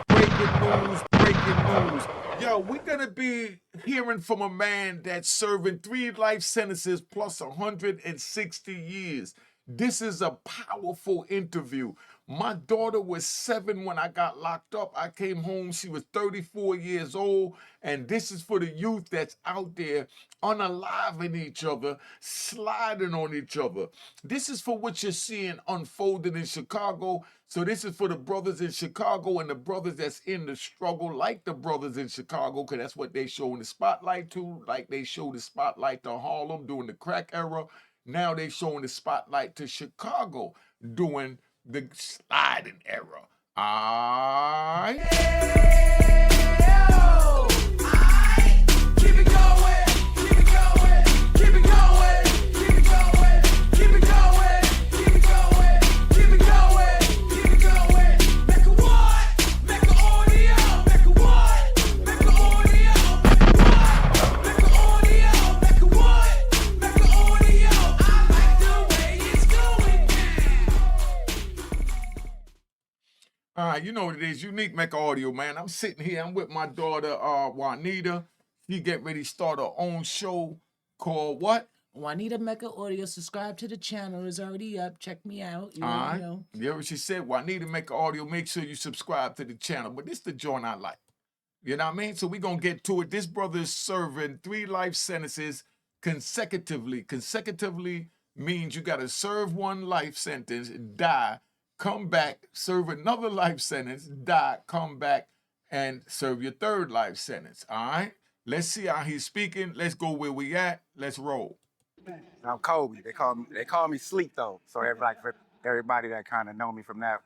breaking news. Yo, we're gonna be hearing from a man that's serving 3 life sentences plus 160 years. This is a powerful interview. My daughter was 7 when I got locked up. I came home, she was 34 years old. And this is for the youth that's out there unaliving each other, sliding on each other. This is for what you're seeing unfolding in Chicago. So this is for the brothers in Chicago and the brothers that's in the struggle, like the brothers in Chicago, because that's what they show in the spotlight to, like they showed the spotlight to Harlem during the crack era. Now they showing the spotlight to Chicago during the sliding era. All right. All right, you know what it is. Unique Mecca Audio, man. I'm sitting here. I'm with my daughter, Juanita. She get ready to start her own show called what? Juanita Mecca Audio. Subscribe to the channel. It's already up. Check me out. You All already right. know. You hear what she said? Juanita Mecca Audio. Make sure you subscribe to the channel. But this the joint I like. You know what I mean? So we're going to get to it. This brother is serving 3 life sentences consecutively. Consecutively means you got to serve 1 life sentence, die, come back, serve another life sentence, die, come back, and serve your 3rd life sentence. All right? Let's see how he's speaking. Let's go where we at. Let's roll. I'm Kobe. They call me Sleep though. So everybody that kind of know me from that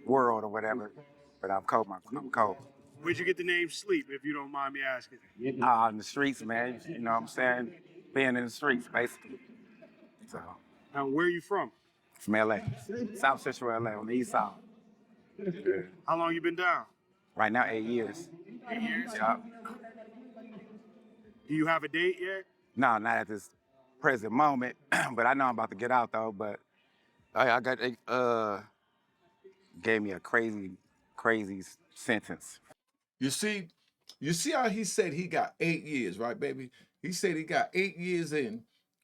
world or whatever. But I'm Kobe. I'm Kobe. Where'd you get the name Sleep, if you don't mind me asking? In the streets, man. You know what I'm saying? Being in the streets, basically. So. Now, where are you from? From LA. South Central LA on the east side. Yeah. How long you been down? Right now, 8 years. 8 years? Yeah. Do you have a date yet? No, not at this present moment. But I know I'm about to get out though. But I got gave me a crazy sentence. You see how he said he got 8 years, right, baby? He said he got 8 years in,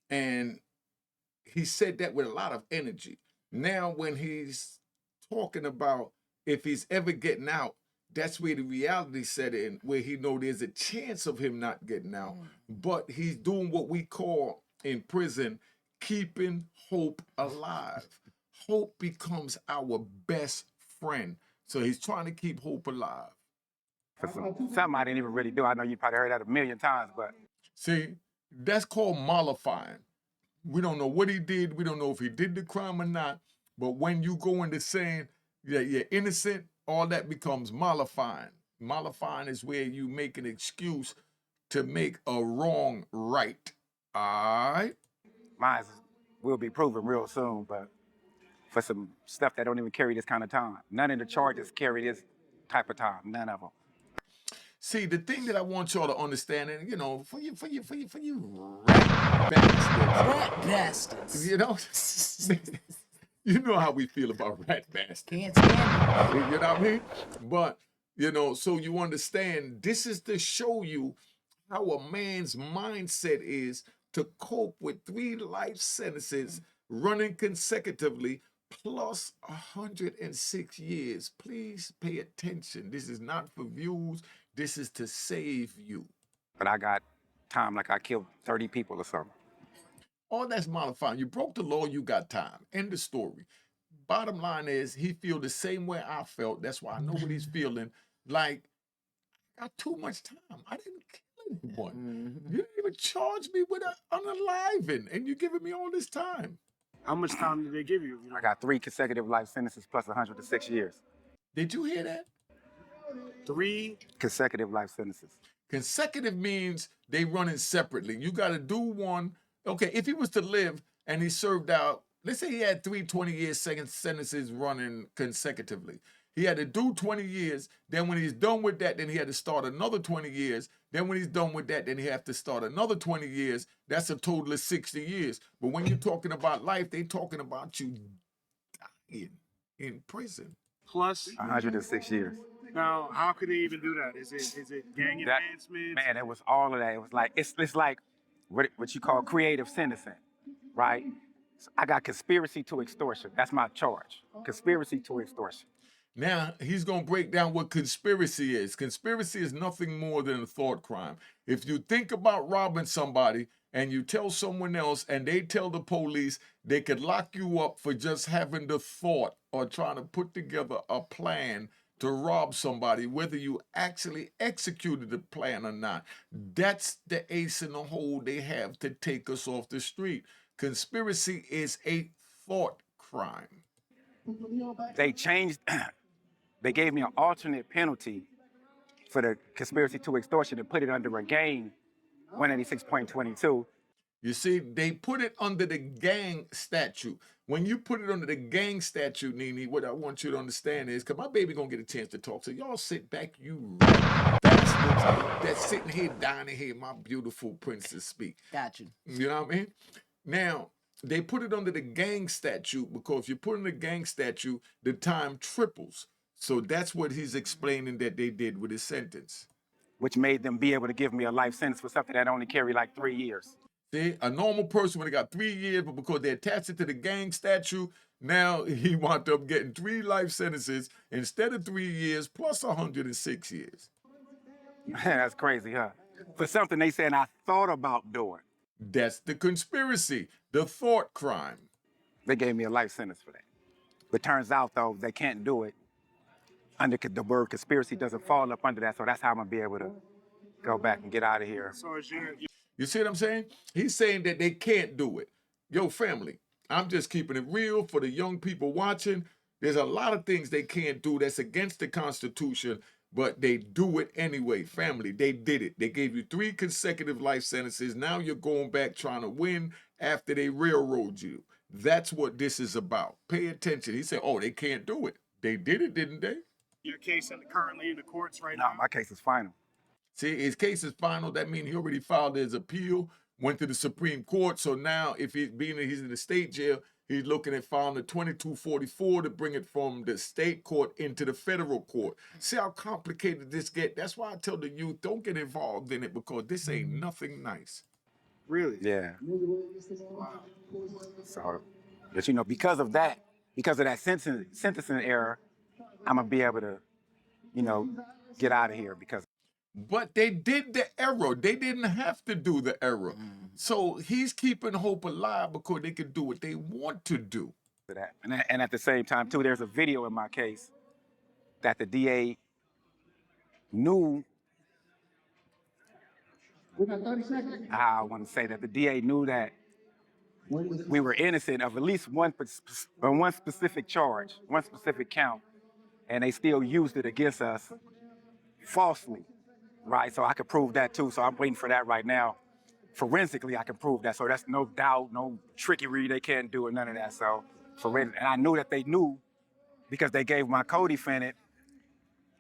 and he said that with a lot of energy. Now, when he's talking about if he's ever getting out, that's where the reality set in, where he know there's a chance of him not getting out. But he's doing what we call in prison, keeping hope alive. Hope becomes our best friend. So he's trying to keep hope alive. For something I didn't even really do. I know you probably heard that a million times, but. See, that's called mollifying. We don't know what he did. We don't know if he did the crime or not. But when you go into saying that you're innocent, all that becomes mollifying. Mollifying is where you make an excuse to make a wrong right. All right? Mine will be proven real soon, but for some stuff that don't even carry this kind of time. None of the charges carry this type of time. None of them. See, the thing that I want y'all to understand, and you know, for you rat bastards. You know? You know how we feel about rat bastards. Can't stand it. You know what I mean? But, you know, so you understand, this is to show you how a man's mindset is to cope with 3 life sentences running consecutively plus 106 years. Please pay attention. This is not for views. This is to save you. But I got time like I killed 30 people or something. All that's mollifying. You broke the law, you got time. End of story. Bottom line is, he feel the same way I felt. That's why I know what he's feeling. Like, I got too much time. I didn't kill anyone. You didn't even charge me with unaliving, and you're giving me all this time. How much time did they give you? I got 3 consecutive life sentences plus 106 years. Did you hear that? 3 consecutive life sentences. Consecutive means they running separately. You got to do one. Okay, if he was to live and he served out, let's say he had 3 20-year sentences running consecutively. He had to do 20 years. Then when he's done with that, then he had to start another 20 years. Then when he's done with that, then he have to start another 20 years. That's a total of 60 years. But when you're talking about life, they talking about you dying in prison. Plus 106 years. Now, how could they even do that? Is it gang That enhancement? man, it was all of that. It was like it's like what you call creative sentencing, right? So I got conspiracy to extortion. That's my charge. Conspiracy to extortion. Now he's going to break down what conspiracy is. Conspiracy is nothing more than a thought crime. If you think about robbing somebody and you tell someone else and they tell the police, they could lock you up for just having the thought or trying to put together a plan to rob somebody, whether you actually executed the plan or not. That's the ace in the hole they have to take us off the street. Conspiracy is a thought crime. They changed. They gave me an alternate penalty for the conspiracy to extortion and put it under a gang 186.22. You see, they put it under the gang statute. When you put it under the gang statute, Nene, what I want you to understand is, because my baby gonna get a chance to talk, so y'all sit back, you bastards that's sitting here dying to hear my beautiful princess speak. Got you. You know what I mean? Now, they put it under the gang statute because if you put in the gang statute, the time triples. So that's what he's explaining that they did with his sentence. Which made them be able to give me a life sentence for something that only carried like 3 years. See, a normal person would have got 3 years, but because they attached it to the gang statute, now he wound up getting 3 life sentences instead of 3 years plus 106 years. That's crazy, huh? For something they said I thought about doing. That's the conspiracy, the thought crime. They gave me a life sentence for that. But turns out, though, they can't do it. Under the word conspiracy doesn't fall up under that, so that's how I'm gonna be able to go back and get out of here. So it's your You see what I'm saying? He's saying that they can't do it. Yo, family, I'm just keeping it real for the young people watching. There's a lot of things they can't do that's against the Constitution, but they do it anyway. Family, they did it. They gave you 3 consecutive life sentences. Now you're going back trying to win after they railroad you. That's what this is about. Pay attention. He said, oh, they can't do it. They did it, didn't they? your case currently in the courts right No, now? my case is final. See, his case is final. That means he already filed his appeal, went to the Supreme Court. So now, if he's in the state jail, he's looking at filing a 2244 to bring it from the state court into the federal court. See how complicated this get? That's why I tell the youth, don't get involved in it because this ain't nothing nice. Really? Yeah. So, but you know, because of that sentencing error, I'm gonna be able to, you know, get out of here because But they did the error. They didn't have to do the error. So he's keeping hope alive because they can do what they want to do. of that. And at the same time, too, there's a video in my case that the DA knew. I want to say that the DA knew that we were innocent of at least one specific charge, one specific count, and they still used it against us falsely, right? So I could prove that too. So I'm waiting for that right now. Forensically, I can prove that. So that's no doubt, no trickery. They can't do it, none of that. So and I knew that they knew because they gave my co-defendant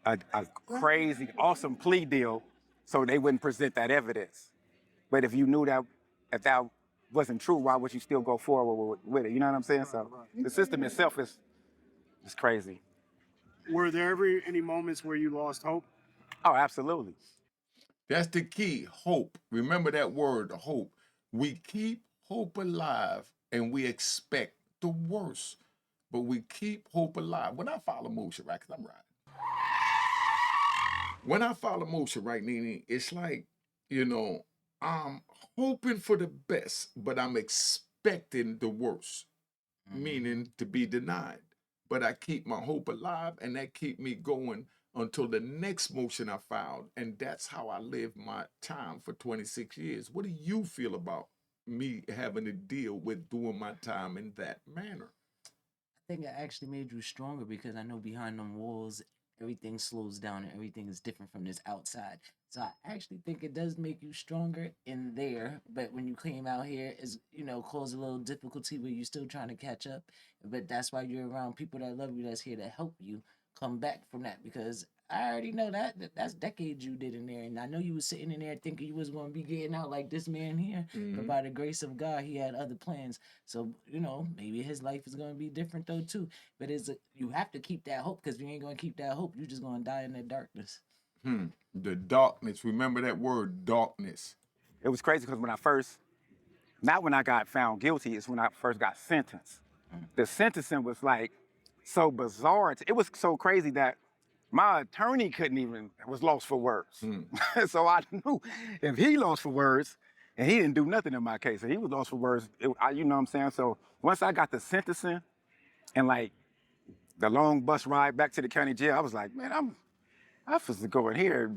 a crazy, awesome plea deal, so they wouldn't present that evidence. But if you knew that, if that wasn't true, why would you still go forward with it? You know what I'm saying? So the system itself is crazy. Were there ever any moments where you lost hope? Oh, absolutely. That's the key, hope. Remember that word, hope. We keep hope alive and we expect the worst, but we keep hope alive. When I file a motion, right, because I'm riding. When I file a motion, right, Nene, it's like, you know, I'm hoping for the best, but I'm expecting the worst, meaning to be denied. But I keep my hope alive and that keep me going until the next motion I filed. And that's how I lived my time for 26 years. What do you feel about me having to deal with doing my time in that manner? I think it actually made you stronger because I know behind them walls, everything slows down and everything is different from this outside. So I actually think it does make you stronger in there. But when you came out here, is cause a little difficulty where you're still trying to catch up. But that's why you're around people that love you, that's here to help you come back from that. Because I already know that's decades you did in there, and I know you was sitting in there thinking you was going to be getting out like this man here, but by the grace of God, he had other plans. So maybe his life is going to be different though too. But you have to keep that hope, because if you ain't going to keep that hope, you just going to die in that darkness. The darkness. Remember that word, darkness. It was crazy because not when I got found guilty, it's when I first got sentenced. The sentencing was like so bizarre. It was so crazy that my attorney was lost for words. So I knew if he lost for words, and he didn't do nothing in my case, and he was lost for words, you know what I'm saying? So once I got the sentencing and like the long bus ride back to the county jail, I was like, man, I'm supposed to go in here.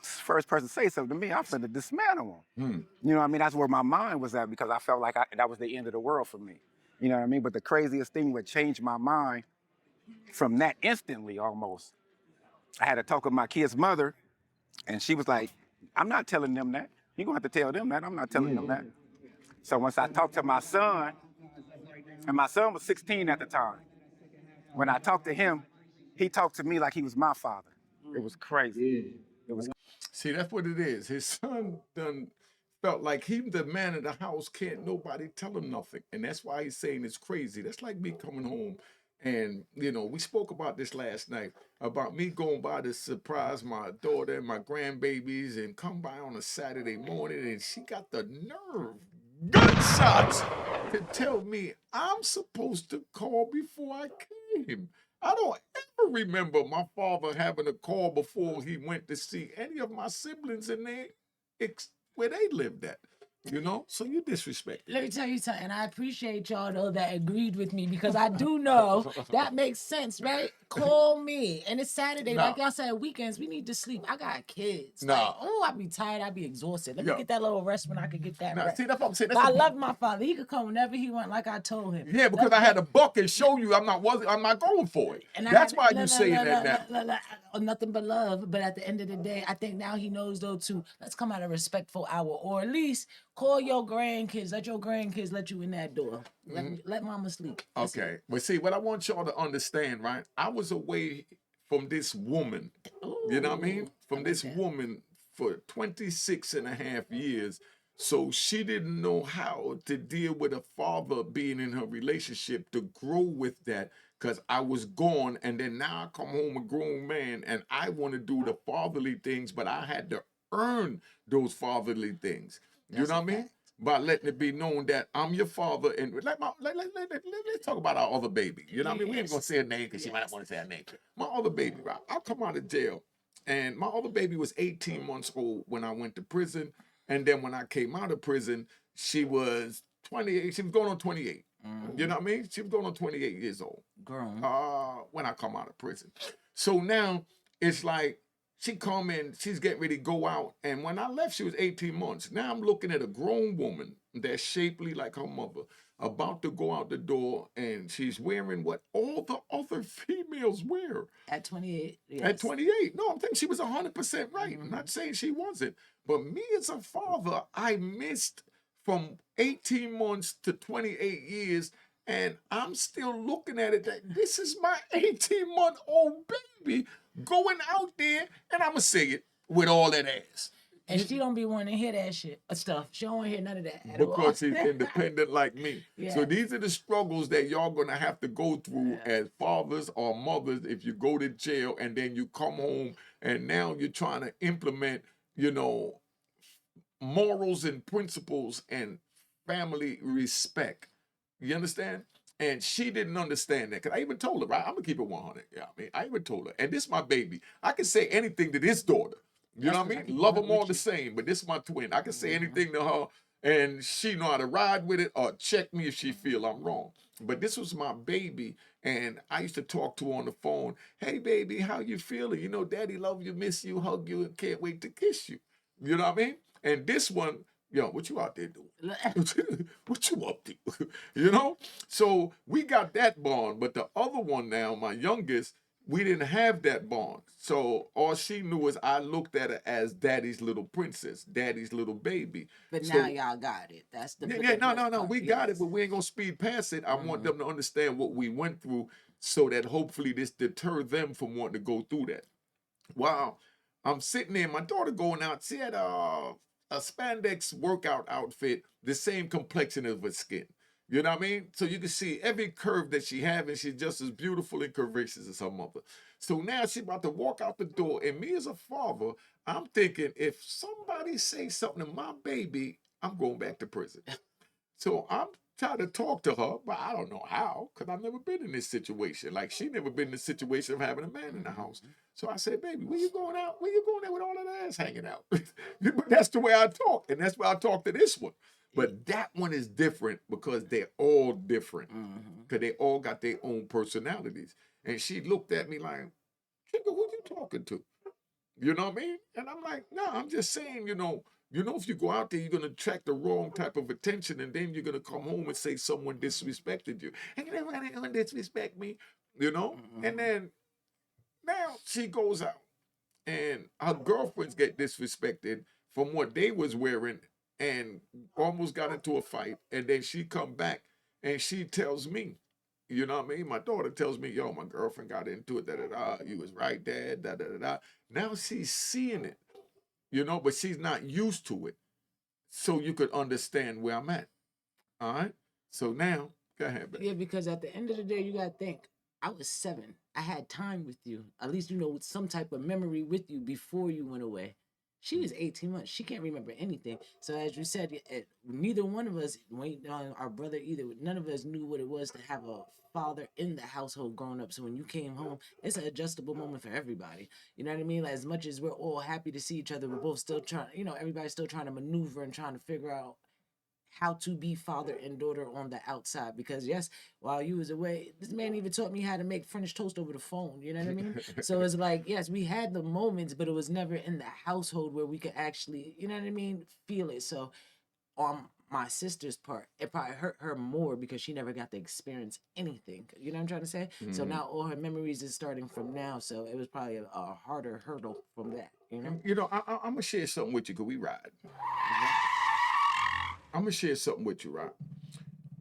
First person to say something to me, I'm finna dismantle him. You know what I mean? That's where my mind was at, because I felt like that was the end of the world for me. You know what I mean? But the craziest thing would change my mind from that instantly almost. I had to talk with my kid's mother, and she was like, I'm not telling them that. You're gonna have to tell them that. I'm not telling them that. So once I talked to my son, and my son was 16 at the time, when I talked to him, he talked to me like he was my father. It was crazy. It was. See, that's what it is. His son done felt like he the man of the house, can't nobody tell him nothing. And that's why he's saying it's crazy. That's like me coming home. And, we spoke about this last night, about me going by to surprise my daughter and my grandbabies and come by on a Saturday morning, and she got the nerve, gunshots, to tell me I'm supposed to call before I came. I don't ever remember my father having a call before he went to see any of my siblings in where they lived at. So you disrespect. Let me tell you something, and I appreciate y'all though that agreed with me, because I do know that makes sense, right? Call me, and it's Saturday, Nah. like y'all said, weekends we need to sleep. I got kids. Nah. Like, I be tired, I be exhausted. Let me get that little rest when I could get that Now, rest. see, that's what I'm saying. But I love my father. He could come whenever he want, like I told him. Yeah, because I had to buck and show you I'm not going for it. And That's why you saying that now. Nothing but love. But at the end of the day, I think now he knows though too. Let's come at a respectful hour, or at least call your grandkids. Let your grandkids let you in that door. Let mama sleep. That's Okay, it. but see, what I want y'all to understand, right? I was away from this woman. You know what I mean? From this woman for 26 and a half years. So she didn't know how to deal with a father being in her relationship, to grow with that, because I was gone. And then now I come home a grown man and I want to do the fatherly things, but I had to earn those fatherly things. You know what I mean? By letting it be known that I'm your father. And let's talk about our other baby. You know what I mean? We ain't going to say her name because she might not want to say her name. My other baby, right? I'll come out of jail. And my other baby was 18 months old when I went to prison. And then when I came out of prison, she was 28. She was going on 28. You know what I mean? She was going on 28 years old. Grown. When I come out of prison. So now it's like she come in, she's getting ready to go out. And when I left, she was 18 months. Now I'm looking at a grown woman that's shapely like her mother, about to go out the door, and she's wearing what all the other females wear. At 28. Yes. At 28. No, I'm thinking she was 100% right. I'm not saying she wasn't. But me as a father, I missed from 18 months to 28 years, and I'm still looking at it that this is my 18-month-old baby going out there, and I'm going to say it, with all that ass. And she don't be wanting to hear that shit stuff. She don't want to hear none of that at Because all. she's independent like me. Yeah. So these are the struggles that y'all gonna have to go through as fathers or mothers if you go to jail and then you come home and now you're trying to implement, morals and principles and family respect. You understand? And she didn't understand that. Cause I even told her, right? I'm gonna keep it 100. Yeah, I even told her. And this is my baby. I can say anything to this daughter. You know what I mean? Love them all the same, but this is my twin. I can say anything to her, and she know how to ride with it or check me if she feel I'm wrong. But this was my baby, and I used to talk to her on the phone. Hey, baby, how you feeling? Daddy love you, miss you, hug you, and can't wait to kiss you. You know what I mean? And this one, what you out there doing? What you up to? So we got that bond, but the other one now, my youngest, we didn't have that bond. So all she knew is I looked at her as daddy's little princess, daddy's little baby. But now y'all got it. That's the no. We got it, but we ain't gonna speed past it. I want them to understand what we went through, so that hopefully this deter them from wanting to go through that. While I'm sitting there, my daughter going out, she had a spandex workout outfit, the same complexion of her skin. You know what I mean? So you can see every curve that she have, and she's just as beautiful and curvaceous as her mother. So now she's about to walk out the door, and me as a father, I'm thinking, if somebody say something to my baby, I'm going back to prison. So I'm trying to talk to her, but I don't know how, because I've never been in this situation. Like, she never been in the situation of having a man in the house. So I said, baby, where you going out? Where you going there with all that ass hanging out? But that's the way I talk, and that's why I talk to this one. But that one is different because they're all different, because they all got their own personalities. And she looked at me like, Trigger, who you talking to? You know what I mean? And I'm like, no, I'm just saying, if you go out there, you're gonna attract the wrong type of attention, and then you're gonna come home and say someone disrespected you. And you never gonna disrespect me, you know? And then now she goes out and her girlfriends get disrespected from what they was wearing and almost got into a fight. And then she come back and she tells me, you know what I mean? My daughter tells me, yo, my girlfriend got into it, da da da. You was right, dad, da da da da. Now she's seeing it, but she's not used to it. So you could understand where I'm at. All right. So now, go ahead, baby. Yeah, because at the end of the day, you gotta think. I was 7. I had time with you. At least with some type of memory with you before you went away. She was 18 months. She can't remember anything. So as you said, neither one of us, our brother either, none of us knew what it was to have a father in the household growing up. So when you came home, it's an adjustable moment for everybody. You know what I mean? Like, as much as we're all happy to see each other, we're both still trying, everybody's still trying to maneuver and trying to figure out how to be father and daughter on the outside. Because yes, while you was away, this man even taught me how to make French toast over the phone. You know what I mean? So it's like, yes, we had the moments, but it was never in the household where we could actually, you know what I mean, feel it. So on my sister's part, it probably hurt her more because she never got to experience anything. You know what I'm trying to say? So now all her memories is starting from now. So it was probably a harder hurdle from that. I'm gonna share something with you because we ride. I'm gonna share something with you, right?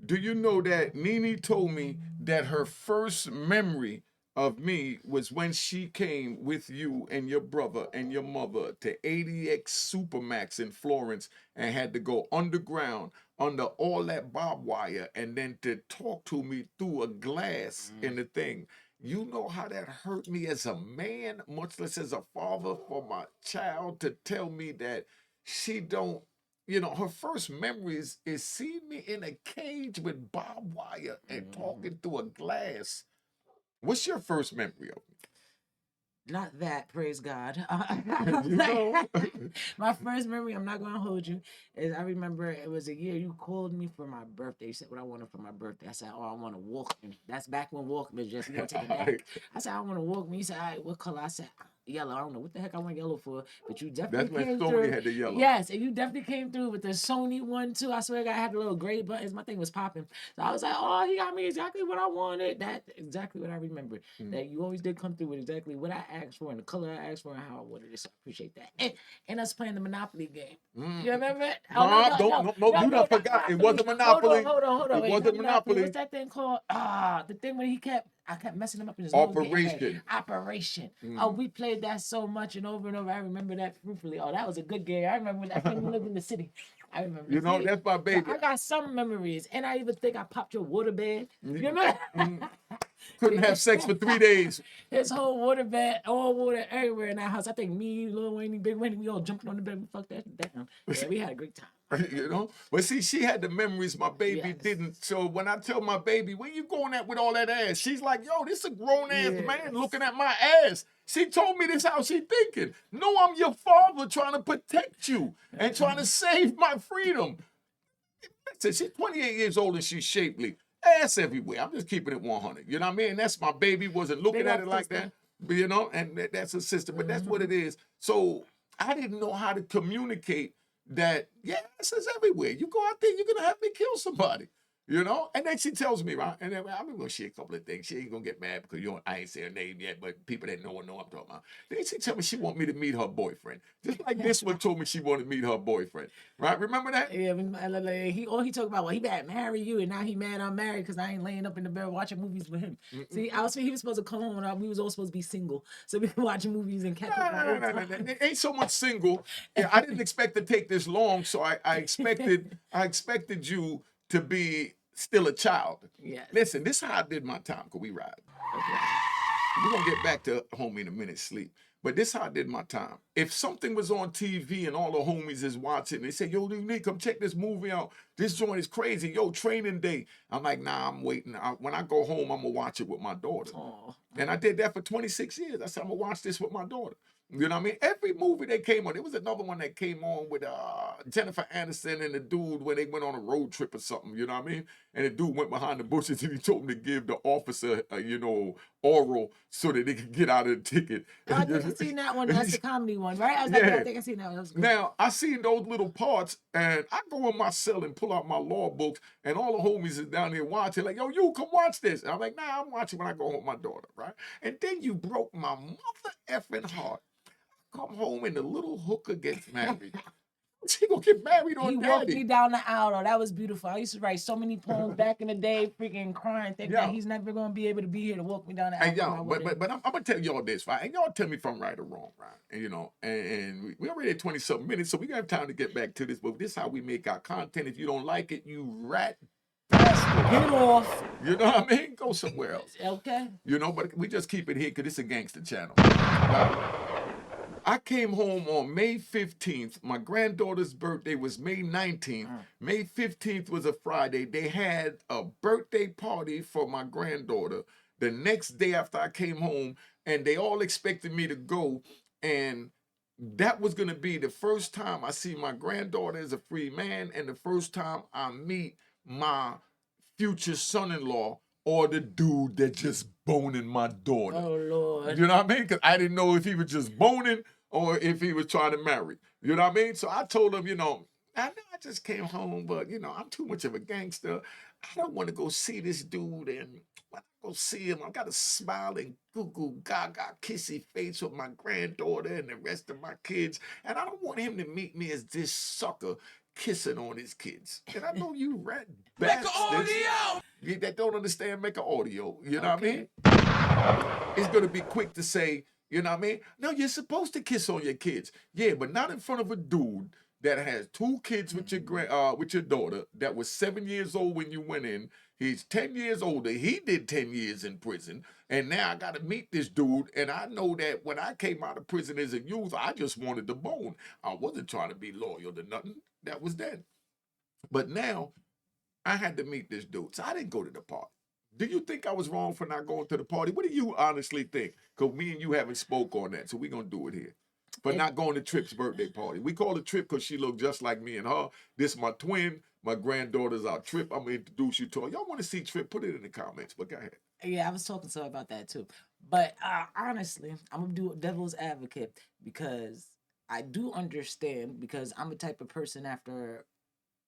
Do you know that Nene told me that her first memory of me was when she came with you and your brother and your mother to ADX Supermax in Florence and had to go underground under all that barbed wire and then to talk to me through a glass in the thing. You know how that hurt me as a man, much less as a father, for my child to tell me that she don't, her first memories is seeing me in a cage with barbed wire and talking through a glass. What's your first memory of me? Not that, praise God. You know? My first memory, I'm not gonna hold you, is I remember it was a year you called me for my birthday. You said what I wanted for my birthday. I said, oh, I want a Walkman. That's back when Walkman was just take it back. I said, I want a Walkman. You said, all right, what color? I said, yellow. I don't know what the heck I want yellow for, but you That's definitely when came Sony through. had the yellow. Yes, and you definitely came through with the Sony one too. I swear to God, I had the little gray buttons. My thing was popping. So I was like, oh, he got me exactly what I wanted. That's exactly what I remember. That you always did come through with exactly what I asked for and the color I asked for and how I wanted it. So I appreciate that. And us playing the Monopoly game. You remember it? No, you done forgot. It wasn't Monopoly. Hold on. It Wait, wasn't not Monopoly. What's that thing called? The thing when I kept messing him up in his Operation. Operation. Oh, we played that so much and over. I remember that fruitfully. Oh, that was a good game. I remember when that thing lived in the city. I remember. That's my baby. So I got some memories, and I even think I popped your water bed. You remember? Couldn't have sex for 3 days. His whole water bed, all water everywhere in that house. I think me, Lil Wayne, Big Wayne, we all jumping on the bed. We fucked that down. Yeah, we had a great time. But see, she had the memories my baby Yes. didn't. So when I tell my baby, where you going at with all that ass? She's like, yo, this a grown ass man looking at my ass. She told me this how she thinking. No, I'm your father trying to protect you and trying to save my freedom. She's 28 years old and she's shapely. Ass everywhere. I'm just keeping it 100. You know what I mean? That's my baby. Wasn't looking at it like that. And that's a sister. But that's what it is. So I didn't know how to communicate that, ass is everywhere. You go out there, you're going to have me kill somebody. You know, and then she tells me, right? And then I'm gonna share a couple of things. She ain't gonna get mad because I ain't say her name yet, but people that know her know I'm talking about. Then she tell me she want me to meet her boyfriend, just like this one told me she wanted to meet her boyfriend, right? Remember that? Yeah, he talked about, well, he bad marry you, and now he mad I'm married because I ain't laying up in the bed watching movies with him. See, he was supposed to come home and we was all supposed to be single, so we can watch movies and catch up on old No. times. It ain't so much single. Yeah, I didn't expect to take this long, so I expected you to be still a child. Yes. Listen, this is how I did my time. Could we ride? Okay. We're gonna get back to homie in a minute, sleep. But this how I did my time. If something was on TV and all the homies is watching, they say, yo, you need to come check this movie out. This joint is crazy. Yo, training day. I'm like, nah, I'm waiting. When I go home, I'm gonna watch it with my daughter. Oh. And I did that for 26 years. I said, I'm gonna watch this with my daughter. You know what I mean? Every movie that came on, there was another one that came on with Jennifer Aniston and the dude when they went on a road trip or something, you know what I mean? And the dude went behind the bushes and he told him to give the officer, oral so that they could get out of the ticket. I think I seen that one. That's the comedy one, right? I was like, Yeah. I think I seen that one. That was good. Now, I seen those little parts, and I go in my cell and pull out my law books, and all the homies is down there watching, like, yo, you come watch this. And I'm like, nah, I'm watching when I go home with my daughter, right? And then you broke my mother effing heart. Come home and the little hooker gets married. She gonna get married on He walked me daddy. down the aisle. Though. That was beautiful. I used to write so many poems back in the day, freaking crying, thinking Yeah. that he's never gonna be able to be here to walk me down the aisle. And for my y'all, wedding. but I'm gonna tell y'all this, right? And y'all tell me if I'm right or wrong, right? And and we already at 20-something minutes, so we got time to get back to this. But this is how we make our content. If you don't like it, you rat bastard. Get off. You know what I mean? Go somewhere else. Okay. You know, but we just keep it here because it's a gangster channel. Right? I came home on May 15th. My granddaughter's birthday was May 19th. May 15th was a Friday. They had a birthday party for my granddaughter the next day after I came home, and they all expected me to go. And that was going to be the first time I see my granddaughter as a free man and the first time I meet my future son-in-law or the dude that just boning my daughter. Oh Lord. You know what I mean? Because I didn't know if he was just boning or if he was trying to marry. You know what I mean? So I told him, I know I just came home, but I'm too much of a gangster. I don't want to go see this dude, and when I go see him, I got a smiling, goo gaga, kissy face with my granddaughter and the rest of my kids, and I don't want him to meet me as this sucker kissing on his kids. And I know you rat bastards. You that don't understand, make an audio. You know what I mean? It's gonna be quick to say, you know what I mean? No, you're supposed to kiss on your kids. Yeah, but not in front of a dude that has 2 kids with your daughter that was 7 years old when you went in. He's 10 years older. He did 10 years in prison. And now I got to meet this dude. And I know that when I came out of prison as a youth, I just wanted the bone. I wasn't trying to be loyal to nothing. That was then. But now I had to meet this dude. So I didn't go to the party. Do you think I was wrong for not going to the party? What do you honestly think? Because me and you haven't spoke on that. So we're going to do it here. For not going to Trip's birthday party. We call it Trip because she looked just like me and her. This is my twin. My granddaughter's our Trip. I'm going to introduce you to her. Y'all want to see Trip? Put it in the comments. But go ahead. Yeah, I was talking to her about that too. But honestly, I'm going to do devil's advocate because I do understand, because I'm the type of person, after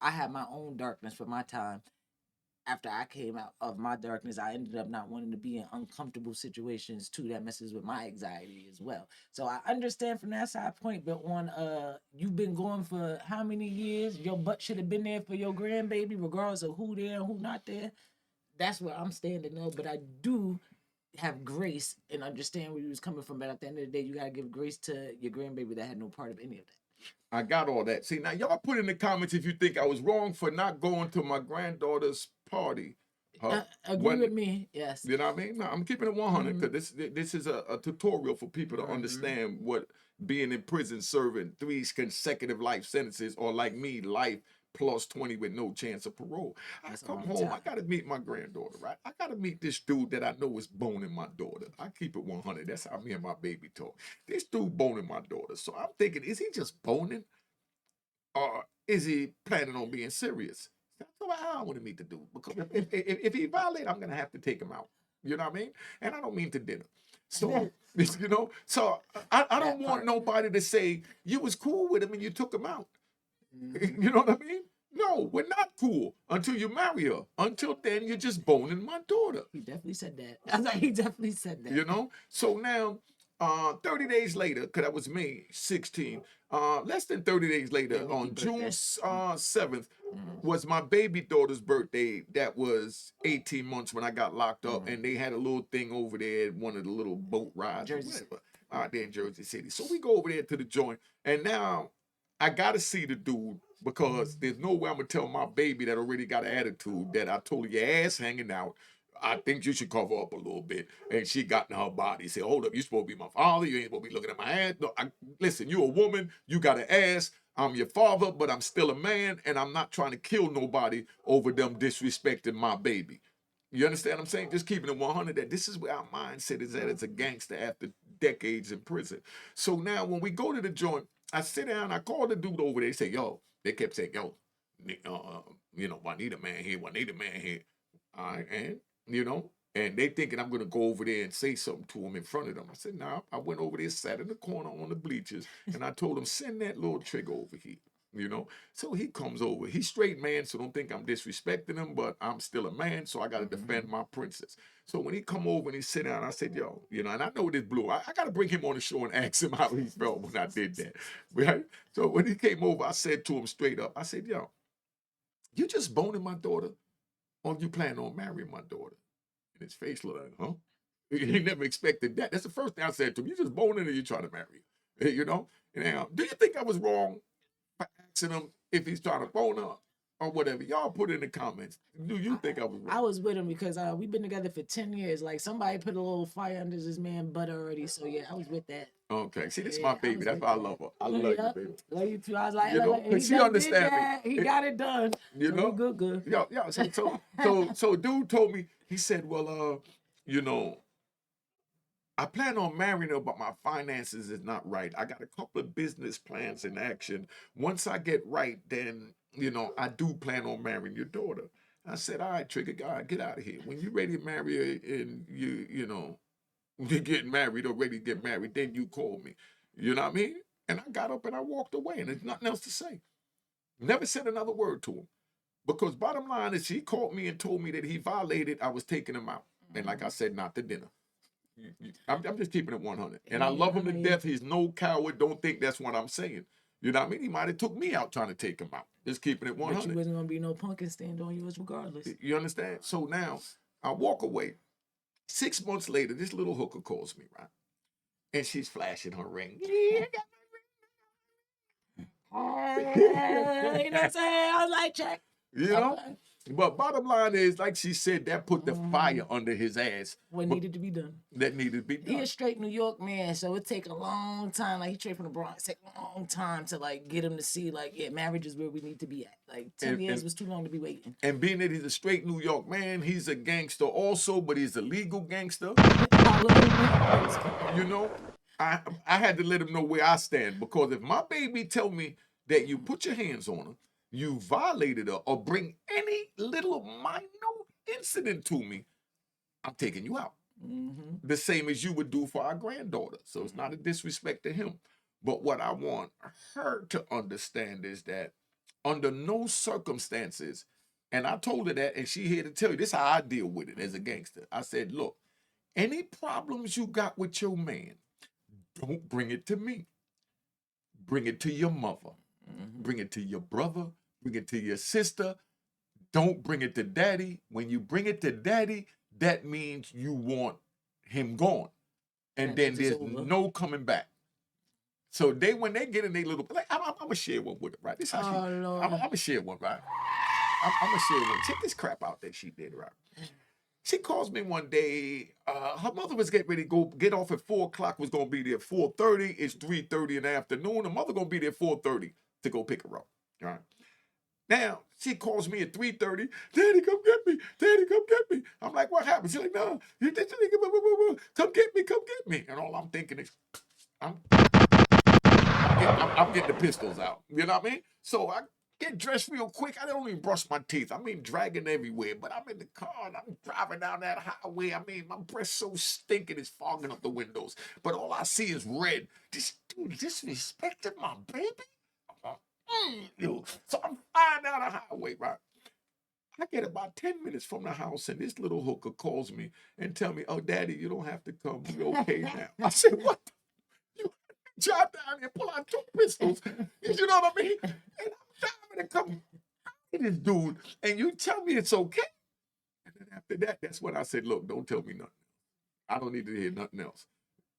I had my own darkness for my time, after I came out of my darkness, I ended up not wanting to be in uncomfortable situations too. That messes with my anxiety as well. So I understand from that side point, but on you've been going for how many years? Your butt should have been there for your grandbaby, regardless of who there and who not there. That's where I'm standing now. But I do have grace and understand where you was coming from. But at the end of the day, you gotta give grace to your grandbaby that had no part of any of that. I got all that. See, now y'all put in the comments if you think I was wrong for not going to my granddaughter's party. Agree with me, yes. You know what I mean? No, I'm keeping it 100 because this is a tutorial for people to understand what being in prison serving 3 consecutive life sentences, or like me, life plus 20 with no chance of parole. I come home, I got to meet my granddaughter, right? I got to meet this dude that I know is boning my daughter. I keep it 100. That's how me and my baby talk. This dude boning my daughter. So I'm thinking, is he just boning? Or is he planning on being serious? That's how I want to meet the dude. Because if he violates, I'm going to have to take him out. You know what I mean? And I don't mean to dinner. So, so I don't want nobody to say, you was cool with him and you took him out. You know what I mean? No, we're not cool until you marry her. Until then, you're just boning my daughter. He definitely said that. I was like, he definitely said that. You know? So now, 30 days later, because that was May 16, less than 30 days later, Yeah, Ricky on June birthday. 7th, was my baby daughter's birthday. That was 18 months when I got locked up, and they had a little thing over there at one of the little boat rides or Jersey City. whatever, out there in Jersey City. So we go over there to the joint, and now I gotta see the dude because there's no way I'm gonna tell my baby that already got an attitude that I told your ass hanging out. I think you should cover up a little bit. And she got in her body. Said, hold up, you supposed to be my father. You ain't supposed to be looking at my ass. No, listen, you a woman. You got an ass. I'm your father, but I'm still a man. And I'm not trying to kill nobody over them disrespecting my baby. You understand what I'm saying? Just keeping it 100 that this is where our mindset is at as a gangster after decades in prison. So now when we go to the joint, I sit down, I call the dude over there. They say, yo, they kept saying, yo, Juanita man here, Juanita man here. All right, and and they thinking I'm gonna go over there and say something to them in front of them. I said, nah, I went over there, sat in the corner on the bleachers, and I told him, send that little trigger over here. So he comes over. He's straight man, so don't think I'm disrespecting him, but I'm still a man, so I gotta defend my princess. So when he come over and he sit down, I said, yo, and I know this blue. I gotta bring him on the show and ask him how he felt when I did that. Right? So when he came over, I said to him straight up, I said, yo, you just boning my daughter, or you plan on marrying my daughter? And his face looked like, huh? He never expected that. That's the first thing I said to him. You just boning or you trying to marry her? Now, do you think I was wrong by asking him if he's trying to bone her or whatever? Y'all put in the comments. Do you think I was I wrong? was with him because we've been together for 10 years. Like somebody put a little fire under this man butt already. So yeah, I was with that. Okay. See, this is Yeah, my I baby. was That's with why I that. love her. I love you, Yep. baby. Love you too. I was like, he Because she done did understand me. that. He got it done. You So know? we good. Yeah. So dude told me, he said, well, you know, I plan on marrying her, but my finances is not right. I got a couple of business plans in action. Once I get right, then, I do plan on marrying your daughter. I said, all right, Trigger God, get out of here. When you're ready to marry her and you're getting married or ready to get married, then you call me. You know what I mean? And I got up and I walked away and there's nothing else to say. Never said another word to him. Because bottom line is he called me and told me that he violated, I was taking him out. And like I said, not to dinner. I'm just keeping it 100. And I love him to death. He's no coward. Don't think that's what I'm saying. You know what I mean? He might have took me out trying to take him out. Just keeping it But you 100. wasn't gonna be no punk and stand on yours regardless. You understand? So now I walk away. 6 months later, this little hooker calls me, right? And she's flashing her ring. You know what I'm saying? I was like, check. Okay. But bottom line is, like she said, that put the fire under his ass. What needed to be done. That needed to be done. He a straight New York man, so it take a long time. Like he straight from the Bronx, take a long time to like get him to see like, yeah, marriage is where we need to be at. Like 10 years was too long to be waiting. And being that he's a straight New York man, he's a gangster also, but he's a legal gangster. I had to let him know where I stand, because if my baby tell me that you put your hands on her, you violated her, or bring any little minor incident to me, I'm taking you out. The same as you would do for our granddaughter. So it's not a disrespect to him. But what I want her to understand is that under no circumstances, and I told her that, and she here to tell you, this is how I deal with it as a gangster. I said, look, any problems you got with your man, don't bring it to me. Bring it to your mother. Bring it to your brother. Bring it to your sister. Don't bring it to daddy. When you bring it to daddy, that means you want him gone. And then there's no coming back. So when they get in their little, like, I'm going to share one with her, right? This is how I'm going to share one, right? I'm going to share one. Check this crap out that she did, right? She calls me one day. Her mother was getting ready to get off at 4 o'clock, was going to be there at 4:30. It's 3:30 in the afternoon. The mother going to be there at 4:30 to go pick her up, all right? Now, she calls me at 3:30. Daddy, come get me. Daddy, come get me. I'm like, what happened? She's like, no, come get me, come get me. And all I'm thinking is, I'm getting the pistols out. You know what I mean? So I get dressed real quick. I don't even brush my teeth. I mean, dragging everywhere. But I'm in the car and I'm driving down that highway. I mean, my breath's so stinking, it's fogging up the windows. But all I see is red. This dude disrespected my baby? So I'm flying down the highway, right? I get about 10 minutes from the house, and this little hooker calls me and tell me, "Oh, Daddy, you don't have to come. We okay now." I said, "What? You drive down here, pull out 2 pistols. You know what I mean? And I'm driving to come get this dude, and you tell me it's okay." And then after that, that's when I said, "Look, don't tell me nothing. I don't need to hear nothing else.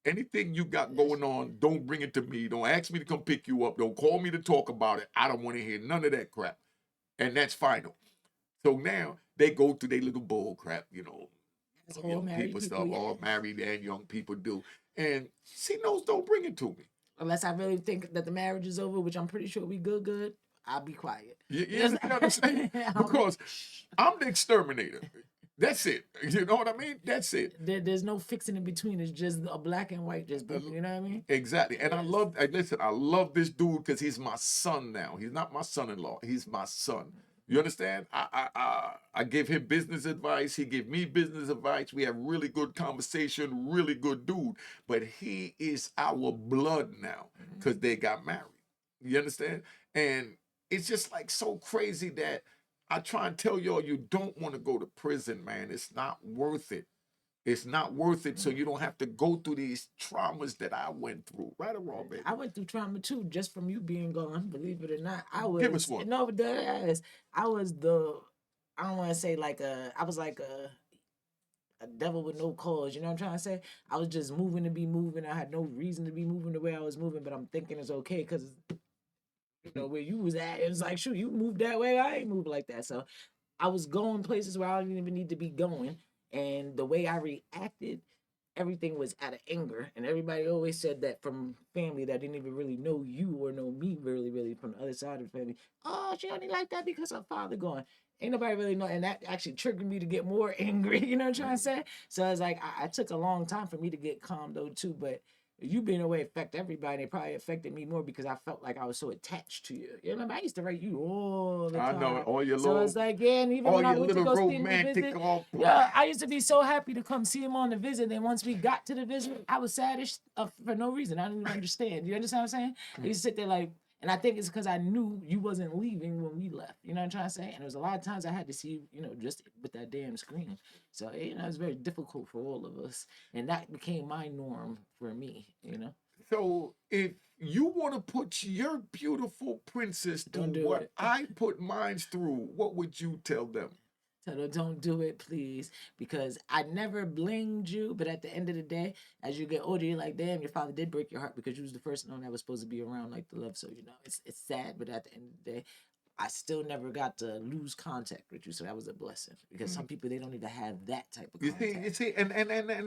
Anything you got going on, don't bring it to me. Don't ask me to come pick you up. Don't call me to talk about it. I don't want to hear none of that crap." And that's final. So now they go through their little bull crap, As some all young married people people, stuff, all yeah. married and young people do. And she knows, don't bring it to me. Unless I really think that the marriage is over, which I'm pretty sure we good, I'll be quiet. You understand what I'm saying? Because I'm the exterminator. That's it. You know what I mean? That's it. There's no fixing in between. It's just a black and white, just boom. You know what I mean? Exactly. And I love this dude because he's my son now. He's not my son-in-law. He's my son. You understand? I give him business advice. He give me business advice. We have really good conversation, really good dude. But he is our blood now because they got married. You understand? And it's just like so crazy that I try and tell y'all you don't want to go to prison, man. It's not worth it. It's not worth it, so you don't have to go through these traumas that I went through. Right or wrong, baby? I went through trauma too, just from you being gone. Believe it or not, I was. Give us one. No, but I was I don't want to say like I was like a devil with no cause. You know what I'm trying to say? I was just moving to be moving. I had no reason to be moving the way I was moving, but I'm thinking it's okay because where you was at, it was like, shoot, you moved that way. I ain't moved like that. So I was going places where I didn't even need to be going. And the way I reacted, everything was out of anger. And everybody always said that from family that didn't even really know you or know me really, really from the other side of the family. Oh, she only like that because her father gone. Ain't nobody really know. And that actually triggered me to get more angry. You know what I'm trying to say? So it's like, I took a long time for me to get calm though, too. But you being away affect everybody. It probably affected me more because I felt like I was so attached to you. You remember I used to write you all the I time. know all your So little, it's like, yeah, and even all when I your went to little go see him to romantic, visit, all. yeah, I used to be so happy to come see him on the visit. Then once we got to the visit, I was saddish for no reason. I didn't even understand. You understand what I'm saying? I used to sit there like, and I think it's because I knew you wasn't leaving when we left. You know what I'm trying to say? And there was a lot of times I had to see you, just with that damn screen. So, it's very difficult for all of us. And that became my norm for me. So if you want to put your beautiful princess through Don't do what it. I put mine through, what would you tell them? So don't do it, please, because I never blamed you. But at the end of the day, as you get older, you're like, damn, your father did break your heart because you was the first one that was supposed to be around like the love. So it's sad, but at the end of the day, I still never got to lose contact with you, so that was a blessing. Because some people they don't even have that type of You contact. see, and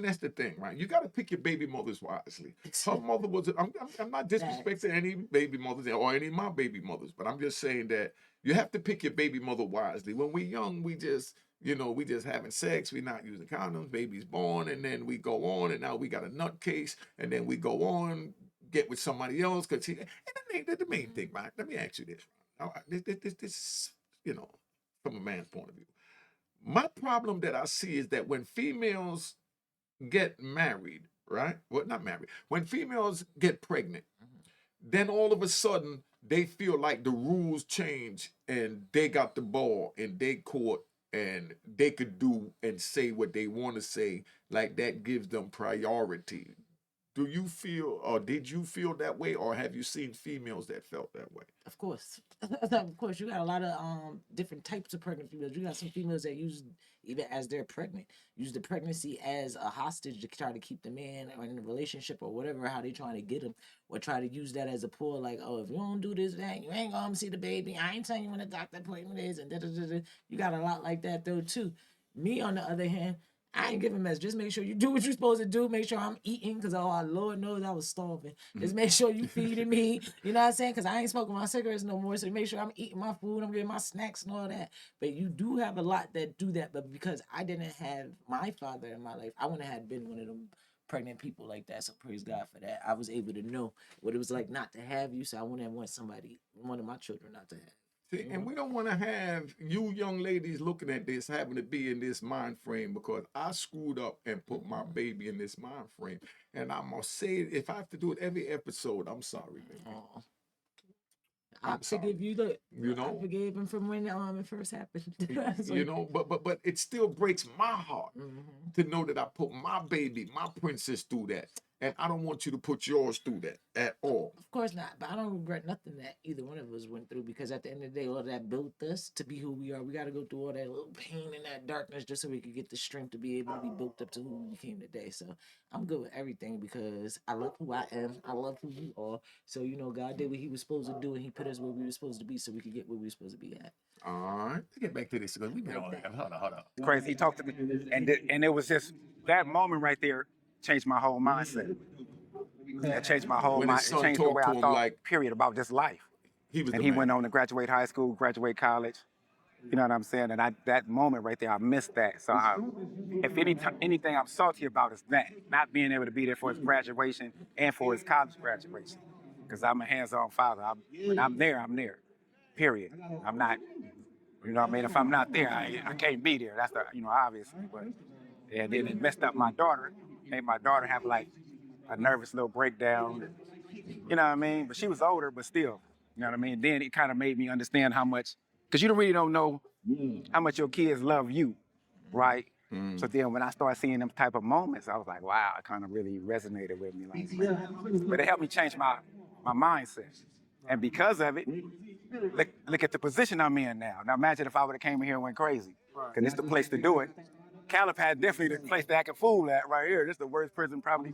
that's the thing, right? You got to pick your baby mothers wisely. Her mother was. I'm not disrespecting any baby mothers or any of my baby mothers, but I'm just saying that you have to pick your baby mother wisely. When we're young, we just having sex. We're not using condoms. Baby's born, and then we go on, and now we got a nutcase, and then we go on get with somebody else because and the main thing, right? Let me ask you this. This, from a man's point of view. My problem that I see is that when females get married, right? Well, not married. When females get pregnant, then all of a sudden they feel like the rules change and they got the ball in their court and they could do and say what they want to say. Like that gives them priority. Do you feel or did you feel that way or have you seen females that felt that way? Of course. Of course, you got a lot of different types of pregnant females. You got some females that use even as they're pregnant, use the pregnancy as a hostage to try to keep the man or in a relationship or whatever, how they trying to get him, or try to use that as a pull, like, oh, if you don't do this, that you ain't gonna see the baby. I ain't telling you when the doctor appointment is, and da da da da. You got a lot like that though too. Me on the other hand, I ain't giving mess. Just make sure you do what you're supposed to do. Make sure I'm eating, because oh Lord knows I was starving. Just make sure you feeding me. You know what I'm saying? Because I ain't smoking my cigarettes no more. So make sure I'm eating my food. I'm getting my snacks and all that. But you do have a lot that do that. But because I didn't have my father in my life, I wouldn't have been one of them pregnant people like that. So praise God for that. I was able to know what it was like not to have you. So I wouldn't have one of my children not to have. See, and we don't want to have you young ladies looking at this having to be in this mind frame because I screwed up and put my baby in this mind frame. And I'm going to say, if I have to do it every episode, I'm sorry, baby. Oh, I forgive you. Look, You know, I forgave him from when it first happened. So, you know, but it still breaks my heart to know that I put my baby, my princess through that, and I don't want you to put yours through that at all. of course not, but I don't regret nothing that either one of us went through, because at the end of the day, all that built us to be who we are. We got to go through all that little pain and that darkness just so we could get the strength to be able to be built up to who we became today. So I'm good with everything because I love who I am. I love who you are. So, you know, God did what he was supposed to do, and he put us where we were supposed to be so we could get where we were supposed to be at. All right, let's get back to this because we've been on that. Hold on. Crazy. He talked to me, and it was just that moment right there changed my whole mindset. It changed my whole When mind. his It son changed the talked way to I him thought, like period, about this life. he was And the he man. went on to graduate high school, graduate college. You know what I'm saying? And that moment right there, I missed that. So if anything I'm salty about is that, not being able to be there for his graduation and for his college graduation. Because I'm a hands-on father. When I'm there, I'm there. Period. I'm not, you know what I mean? If I'm not there, I can't be there. That's the, obviously. But and then it messed up my daughter. Made my daughter have like a nervous little breakdown. You know what I mean? But she was older, but still, you know what I mean? Then it kind of made me understand how much, because you really don't know how much your kids love you, right? So then when I started seeing them type of moments, I was like, wow, it kind of really resonated with me. But it helped me change my mindset. And because of it, look at the position I'm in now. Now imagine if I would have came in here and went crazy, because it's the place to do it. Calipad definitely the place to act a fool at right here. This is the worst prison probably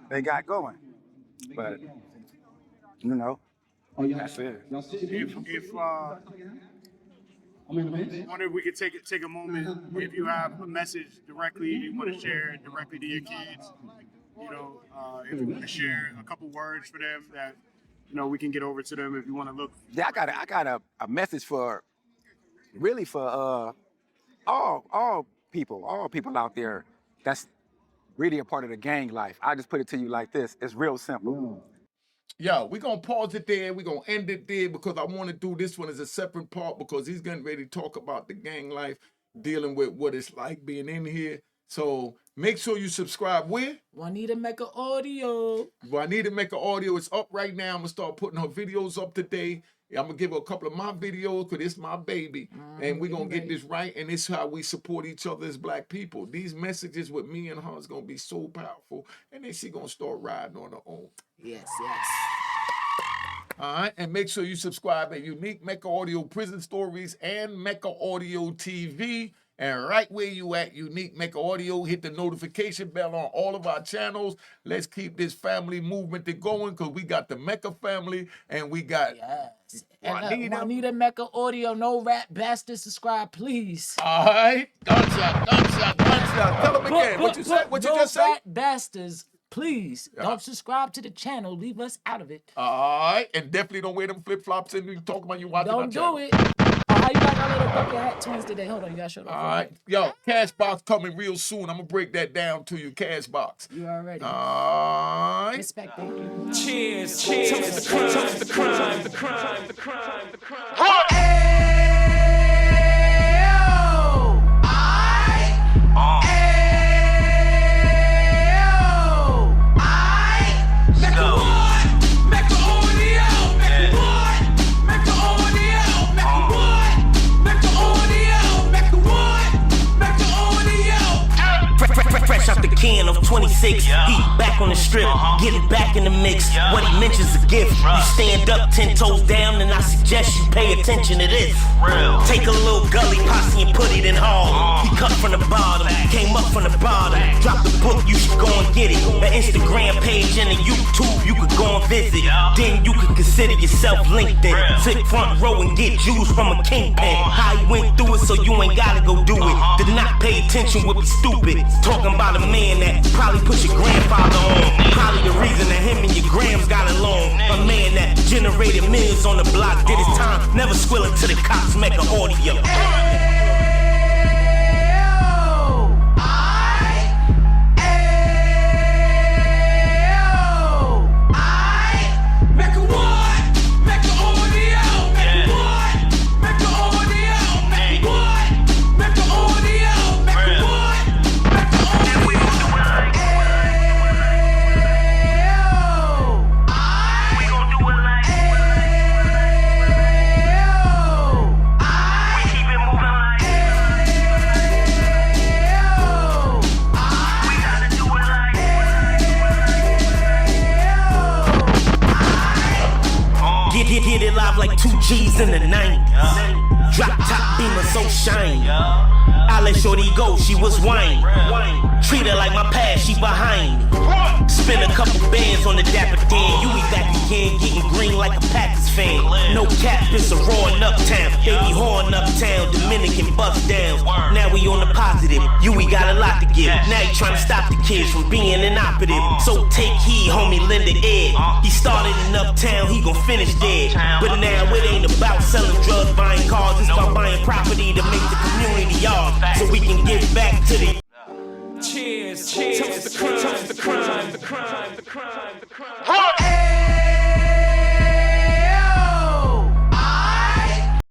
they got going. But, that's it. If I wonder if we could take a moment, if you have a message directly you want to share directly to your kids, if you want to share a couple words for them that we can get over to them. If you want to look, Yeah, I got a message for all people out there that's really a part of the gang life. I just put it to you like this. It's real simple. Yo, we're going to pause it there. We're going to end it there because I want to do this one as a separate part because he's getting ready to talk about the gang life, dealing with what it's like being in here. So make sure you subscribe. Where? Juanita Mecca Audio. Juanita Mecca Audio is up right now. I'm going to start putting her videos up today. I'm going to give her a couple of my videos because it's my baby. And we're going to get this right. And this is how we support each other as black people. These messages with me and her is going to be so powerful. And then she's going to start riding on her own. Yes. All right, and make sure you subscribe at Unique Mecca Audio Prison Stories and Mecca Audio TV. And right where you at, Unique Mecca Audio, hit the notification bell on all of our channels. Let's keep this family movement going because we got the Mecca family and we got Juanita Mecca Audio, no rap bastard, subscribe, please. All right, gunshot. Tell them again. What you said? What you just said? No rap bastards. Please don't subscribe to the channel. Leave us out of it. All right, and definitely don't wear them flip-flops and you talk about you watching our Don't channel. do it. How you got our little bucket hat twins today? Hold on, you gotta show them. All right, yo, Cashbox coming real soon. I'm gonna break that down to you, Cashbox. You already. All right. Respect, thank you. Cheers. Toast the crime. Fresh out the can of 26, he back on the strip, getting back in the mix. What he mentions a gift. You stand up 10 toes down, and I suggest you pay attention to this. Take a little gully posse and put it in hall. He cut from the bottom, came up from the bottom. Drop the book, you should go and get it. The Instagram page and the YouTube, you could go and visit. Then you could consider yourself LinkedIn. Sit front row and get Jews from a kingpin. How he went through it, so you ain't gotta go do it. Did not pay attention would be stupid. Talking about a man that probably put your grandfather on. Probably the reason that him and your grams got along. A man that generated millions on the block, did his time, never squilling to the cops, make an audio. Get it live like 2 G's in the night. Drop top beamer so shiny. I let shorty go, she was whining. Treat her like my past, she behind me. Spend a couple bands on the Dapper Dan. You eat back again, getting green like a Packers fan. No cap, it's a raw in uptown. Baby horn uptown, Dominican bust downs. Now we on the positive, we got a lot to give. Now you trying to stop the kids from being inoperative. So take heed, homie, lend an Ed. He started in uptown, he gon' finish dead. But now it ain't about selling drugs, buying cars. It's about buying property to make the community ours. So we can give back to the Cheers, cheers, toast the crime, the crime, the crime, the crime, the crime.